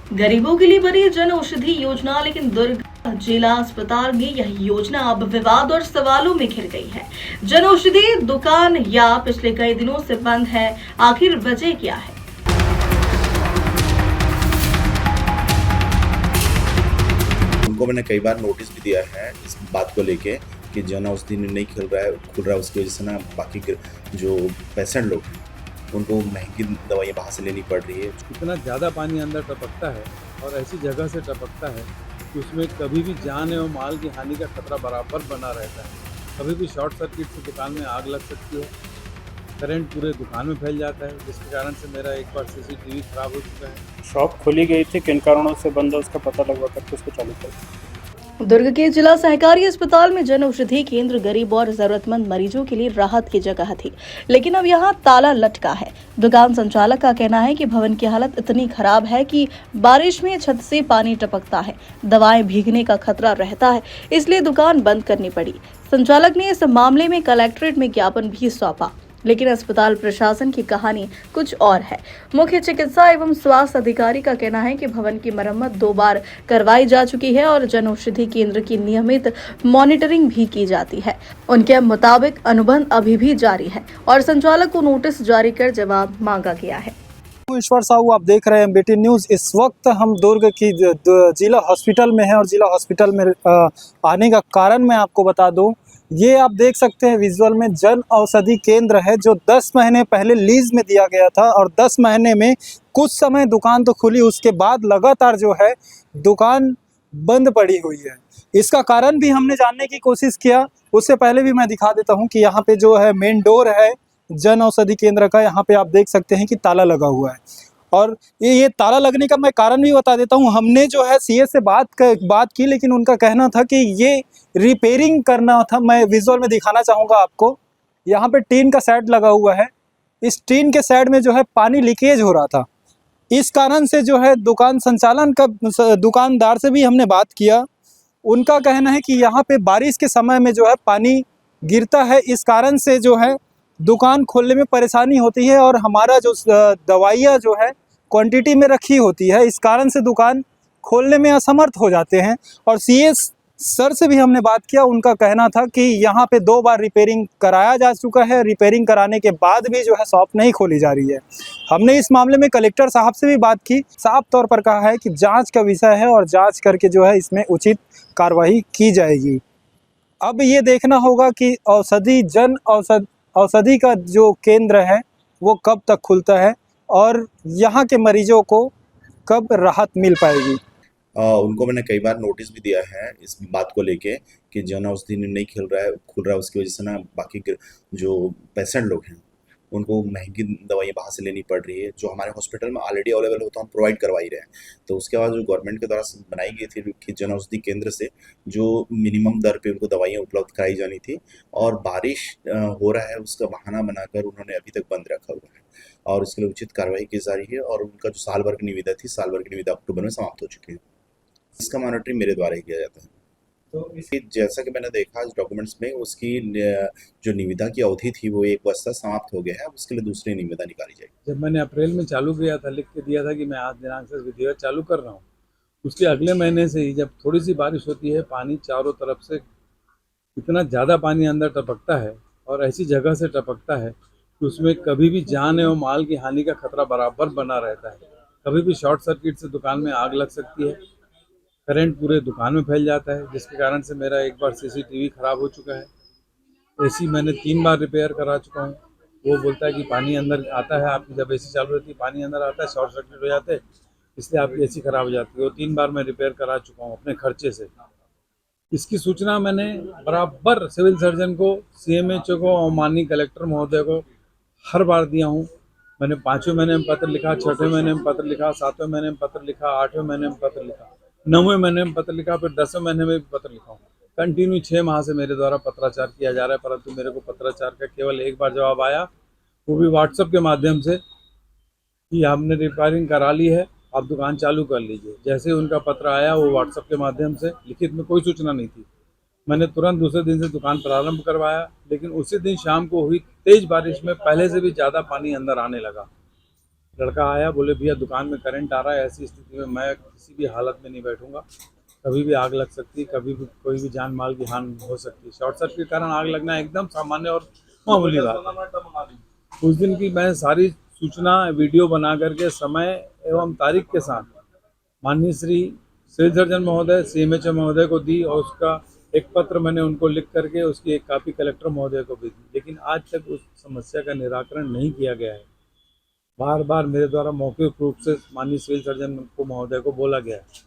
गरीबों के लिए बनी जन औषधि योजना, लेकिन दुर्ग जिला अस्पताल में यह योजना अब विवाद और सवालों में घिर गई है। जन औषधि दुकान या पिछले कई दिनों से बंद है, आखिर वजह क्या है? उनको मैंने कई बार नोटिस भी दिया है इस बात को लेके कि जन औषधि नहीं खुल रहा है, उसकी वजह से ना बाकी के जो पेशेंट लोग हैं उनको महंगी दवाइयाँ बाहर से लेनी पड़ रही है। इतना ज़्यादा पानी अंदर टपकता है और ऐसी जगह से टपकता है कि उसमें कभी भी जान एवं माल की हानि का खतरा बराबर बना रहता है। कभी भी शॉर्ट सर्किट से दुकान में आग लग सकती है, करंट पूरे दुकान में फैल जाता है, जिसके कारण से मेरा एक बार सीसीटीवी खराब हो चुका है। शॉप खोली गई थी, किन कारणों से बंद है उसका पता लगवा करके उसको चालू कर। दुर्ग के जिला सहकारी अस्पताल में जन औषधि केंद्र गरीब और जरूरतमंद मरीजों के लिए राहत की जगह थी, लेकिन अब यहाँ ताला लटका है। दुकान संचालक का कहना है कि भवन की हालत इतनी खराब है कि बारिश में छत से पानी टपकता है, दवाएं भीगने का खतरा रहता है, इसलिए दुकान बंद करनी पड़ी। संचालक ने इस मामले में कलेक्ट्रेट में ज्ञापन भी सौंपा, लेकिन अस्पताल प्रशासन की कहानी कुछ और है। मुख्य चिकित्सा एवं स्वास्थ्य अधिकारी का कहना है कि भवन की मरम्मत 2 बार करवाई जा चुकी है और जन औषधि केंद्र की नियमित मॉनिटरिंग भी की जाती है। उनके मुताबिक अनुबंध अभी भी जारी है और संचालक को नोटिस जारी कर जवाब मांगा गया है। ईश्वर साहू, आप देख रहे हैं बीटी न्यूज़। इस वक्त हम दुर्ग की जिला हॉस्पिटल में हैं और जिला हॉस्पिटल में आने का कारण मैं आपको बता दूं, ये आप देख सकते हैं विजुअल में जन औषधि केंद्र है जो 10 महीने पहले लीज में दिया गया था और 10 महीने में कुछ समय दुकान तो खुली, उसके बाद लगातार जो है दुकान बंद पड़ी हुई है। इसका कारण भी हमने जानने की कोशिश किया। उससे पहले भी मैं दिखा देता हूँ कि यहाँ पे जो है मेन डोर है जन औषधि केंद्र का, यहाँ पे आप देख सकते हैं कि ताला लगा हुआ है और ये ताला लगने का मैं कारण भी बता देता हूँ। हमने जो है सीए से बात की, लेकिन उनका कहना था कि ये रिपेयरिंग करना था। मैं विजुअल में दिखाना चाहूँगा आपको। यहाँ पे टीन का शेड लगा हुआ है, इस टीन के शेड में जो है पानी लीकेज हो रहा था। इस कारण से जो है दुकान संचालन का दुकानदार से भी हमने बात किया। उनका कहना है कि यहाँ पे बारिश के समय में जो है पानी गिरता है, इस कारण से जो है दुकान खोलने में परेशानी होती है और हमारा जो दवाइयाँ जो है क्वांटिटी में रखी होती है, इस कारण से दुकान खोलने में असमर्थ हो जाते हैं। और सीएस सर से भी हमने बात किया, उनका कहना था कि यहाँ पे 2 बार रिपेयरिंग कराया जा चुका है, रिपेयरिंग कराने के बाद भी जो है शॉप नहीं खोली जा रही है। हमने इस मामले में कलेक्टर साहब से भी बात की, साफ तौर पर कहा है कि जाँच का विषय है और जाँच करके जो है इसमें उचित कार्रवाई की जाएगी। अब ये देखना होगा कि औषधि का जो केंद्र है वो कब तक खुलता है और यहाँ के मरीजों को कब राहत मिल पाएगी। उनको मैंने कई बार नोटिस भी दिया है इस बात को लेके कि जन औषधि नहीं खुल रहा है, उसकी वजह से ना बाकी के जो पेशेंट लोग हैं उनको महंगी दवाइयाँ बाहर से लेनी पड़ रही है। जो हमारे हॉस्पिटल में ऑलरेडी अवेलेबल होता है हम प्रोवाइड करवा ही रहे हैं। तो उसके बाद जो गवर्नमेंट के द्वारा बनाई गई थी कि जन औषधि केंद्र से जो मिनिमम दर पे उनको दवाइयाँ उपलब्ध कराई जानी थी, और बारिश हो रहा है उसका बहाना बनाकर उन्होंने अभी तक बंद रखा हुआ है और इसके लिए उचित कार्रवाई की जा रही है। और उनका जो साल भर की निविदा थी, साल भर की निविदा अक्टूबर में समाप्त हो चुकी है। इसका मॉनिटरिंग मेरे द्वारा ही किया जाता है। तो इसकी जैसा कि मैंने देखा इस डॉक्यूमेंट्स में, उसकी जो निविदा की अवधि थी वो 1 वर्ष तक समाप्त हो गया है। उसके लिए दूसरी निविदा निकाली जाएगी। जब मैंने अप्रैल में चालू किया था, लिख के दिया था कि मैं आज दिनांक से विधिवत चालू कर रहा हूँ, उसके अगले महीने से ही जब थोड़ी सी बारिश होती है, पानी चारों तरफ से इतना ज़्यादा पानी अंदर टपकता है और ऐसी जगह से टपकता है कि उसमें कभी भी जान एवं माल की हानि का खतरा बराबर बना रहता है। कभी भी शॉर्ट सर्किट से दुकान में आग लग सकती है, करंट पूरे दुकान में फैल जाता है, जिसके कारण से मेरा एक बार सीसीटीवी खराब हो चुका है। एसी मैंने 3 बार रिपेयर करा चुका हूँ। वो बोलता है कि पानी अंदर आता है, आपकी जब एसी चालू रहती है पानी अंदर आता है, शॉर्ट सर्किट हो जाते हैं, इसलिए आपकी एसी खराब हो जाती है। वो 3 बार मैं रिपेयर करा चुका हूँ अपने खर्चे से। इसकी सूचना मैंने बराबर सिविल सर्जन को, सीएमएचओ को और माननीय कलेक्टर महोदय को हर बार दिया हूँ। मैंने 5वें महीने में पत्र लिखा, 6वें महीने में पत्र लिखा, 7वें महीने में पत्र लिखा, 8वें महीने में पत्र लिखा, 9वें महीने में पत्र लिखा, फिर 10वें महीने में भी पत्र लिखा हूँ। कंटिन्यू 6 माह से मेरे द्वारा पत्राचार किया जा रहा है, परंतु मेरे को पत्राचार का केवल 1 बार जवाब आया, वो भी व्हाट्सएप के माध्यम से कि हमने रिपेयरिंग करा ली है, आप दुकान चालू कर लीजिए। जैसे उनका पत्र आया, वो व्हाट्सएप के माध्यम से, लिखित में कोई सूचना नहीं थी, मैंने तुरंत दूसरे दिन से दुकान प्रारंभ करवाया। लेकिन उसी दिन शाम को हुई तेज बारिश में पहले से भी ज़्यादा पानी अंदर आने लगा। लड़का आया, बोले भैया दुकान में करंट आ रहा है, ऐसी स्थिति में मैं किसी भी हालत में नहीं बैठूंगा, कभी भी आग लग सकती है, कभी भी कोई भी जान माल की हानि हो सकती है। शॉर्ट सर्किट के कारण आग लगना एकदम सामान्य और मामूली बात है। उस दिन की मैं सारी सूचना वीडियो बना करके समय एवं तारीख के साथ माननीय श्री सिविल सर्जन महोदय, CMHO महोदय को दी और उसका एक पत्र मैंने उनको लिख करके उसकी एक कॉपी कलेक्टर महोदय को भी दी, लेकिन आज तक उस समस्या का निराकरण नहीं किया गया है। बार बार मेरे द्वारा मौखिक रूप से माननीय सिविल सर्जन को महोदय को बोला गया है।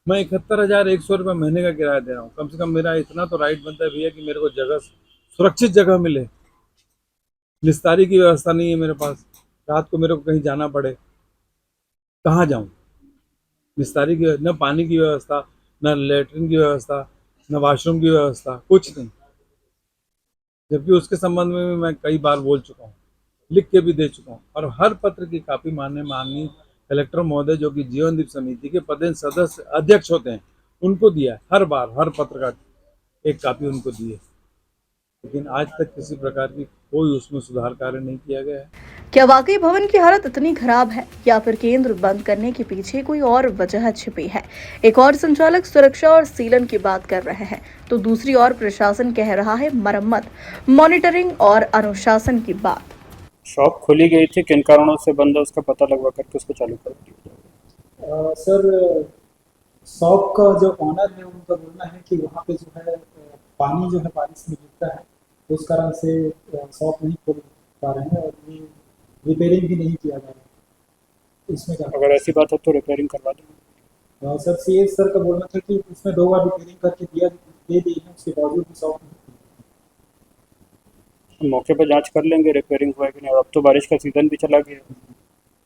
मैं 71,100 रुपये महीने का किराया दे रहा हूँ, कम से कम मेरा इतना तो राइट बनता है भैया कि मेरे को जगह, सुरक्षित जगह मिले। निस्तारी की व्यवस्था नहीं है मेरे पास, रात को मेरे को कहीं जाना पड़े, कहाँ जाऊँ? निस्तारी की, न पानी की व्यवस्था, न लेटरिन की व्यवस्था, न वॉशरूम की व्यवस्था, कुछ नहीं। जबकि उसके संबंध में भी मैं कई बार बोल चुका हूँ, लिख के भी दे चुका हूँ और हर पत्र की कॉपी माननीय कलेक्टर महोदय जो कि जीवनदीप समिति के पदेन सदस्य अध्यक्ष होते हैं उनको दिया है। हर बार हर पत्र का एक कॉपी उनको दी है, लेकिन आज तक किसी प्रकार की कोई उसमें सुधार कार्य नहीं किया गया है। क्या वाकई भवन की हालत इतनी खराब है या फिर केंद्र बंद करने के पीछे कोई और वजह छिपी है? एक और संचालक सुरक्षा और सीलन की बात कर रहे हैं तो दूसरी ओर प्रशासन कह रहा है मरम्मत, मॉनिटरिंग और अनुशासन की बात। शॉप खोली गई थी, किन कारणों से बंद है उसका पता लगवा करके उसको चालू कर दिया। सर, शॉप का जो ऑनर है उनका बोलना है कि वहाँ पे जो है पानी जो है बारिश में गिरता है, उस कारण से शॉप नहीं खोल पा रहे हैं और ये रिपेयरिंग भी नहीं किया जा रहा है। इसमें क्या? अगर ऐसी बात है तो रिपेयरिंग करवा देंगे। सर, CS सर का बोलना था कि उसमें 2 बार रिपेयरिंग करके दे दी है, उसके बावजूद भी शॉप नहीं। मौके पर जांच कर लेंगे रिपेयरिंग हुआ है कि नहीं। अब तो बारिश का सीजन भी चला गया,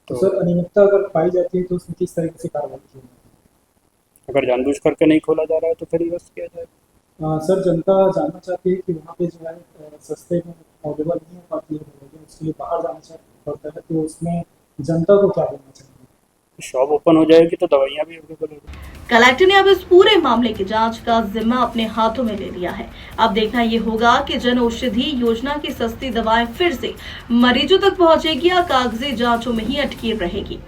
तो सर अनियमितता अगर पाई जाती है तो उसमें किस तरीके से कार्रवाई की जाए? अगर जानबूझ करके नहीं खोला जा रहा है तो फिर निरस्त किया जाए। सर, जनता जानना चाहती है कि वहाँ पे जो है सस्ते में अवेलेबल नहीं हो पाती है दवाइयाँ, उसके लिए बाहर जाना पड़ता है, तो उसमें जनता को क्या देना चाहिए? शॉप ओपन हो जाएगी तो दवाइयाँ भी अवेलेबल होगी। कलेक्टर ने अब इस पूरे मामले की जांच का जिम्मा अपने हाथों में ले लिया है। अब देखना ये होगा कि जन औषधि योजना की सस्ती दवाएं फिर से मरीजों तक पहुंचेगी या कागजी जांचों में ही अटकी रहेगी।